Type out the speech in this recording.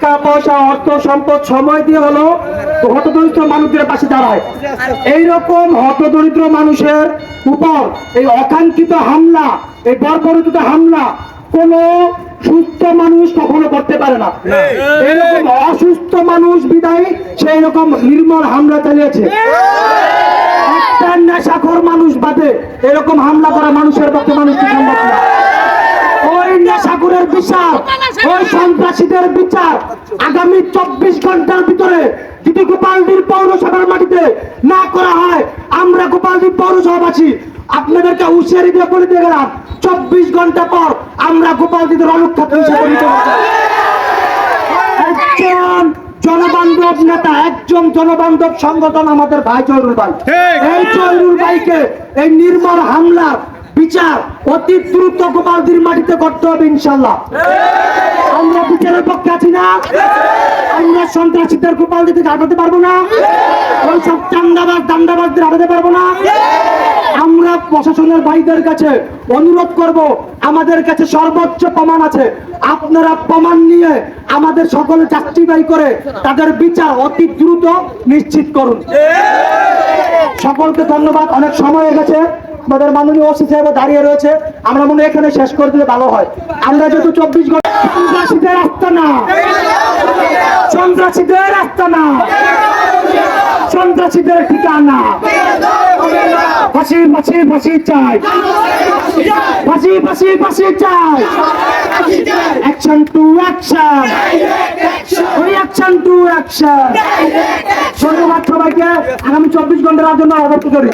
টাকা পয়সা অর্থ সম্পদ সময় দিয়ে হলো হতদরিদ্র মানুষদের পাশে দাঁড়ায়। এইরকম হতদরিদ্র মানুষের উপর এই অকাঙ্ক্ষিত হামলা, এই বর্বরিত হামলা কোন সুস্থ মানুষ কখনো করতে পারে না। এরকম অসুস্থ মানুষ বিদায় সেই রকম নির্মল হামলা চালিয়েছে। একটা নেশাখোর মানুষ বাদে এরকম হামলা করা মানুষের পক্ষে মানুষকে সম্ভব না। ওই নেশাখোরের বিচার, ওই সন্ত্রাসীদের বিচার আগামী 24 ঘন্টার ভিতরে যদি গোপালদীর পৌরসভার মাটিতে না করা হয়, আমরা গোপালদীর পৌরসভাবাসী আপনাদেরকে হুঁশিয়ারি দিয়ে বলে দিয়ে গেলাম 24 ঘন্টা পর আমরা গোপালদীর রণক্ষেত্র হিসেবে পরিণত হব। একজন জনবান্ধব নেতা, একজন জনবান্ধব সংগঠন আমাদের ভাই জয়নুল ভাই। এই জয়নুল ভাইকে এই নির্মল হামলার বিচার অতি দ্রুত গোপালদীর মাটিতে করতে হবে ইনশাল্লাহ। আমরা বিচারের পক্ষে আছি না? আমরা সন্ত্রাসীদের গোপালদীতে আটকাতে পারবো না? ওই সব দান্দাবাজদের আটকাতে পারবো না? আমরা প্রশাসনের ভাইদের কাছে অনুরোধ করব, আমাদের কাছে সর্বোচ্চ প্রমাণ আছে, আপনারা প্রমাণ নিয়ে আমাদের সকলে জাস্টিফাই করে তাদের বিচার অতি দ্রুত নিশ্চিত করুন। সকলকে ধন্যবাদ। অনেক সময় হয়ে গেছে, আমাদের মাননীয় ওসি সাহেব দাঁড়িয়ে রয়েছে, আমরা মনে হয় এখানে শেষ করে দিলে ভালো হয়। আমরা যেহেতু 24 ঘন্টা সন্ত্রাসীদের আস্তানা, সন্ত্রাসীদের আস্তানা, সন্ত্রাসীদের ঠিকানা, ফাঁসি ফাঁসি ফাঁসি চাই, ফাঁসি ফাঁসি ফাঁসি চাই, action to action, reaction to action. ধন্যবাদ সবাইকে। আগামী 24 ঘন্টার জন্য অবস্থা করি।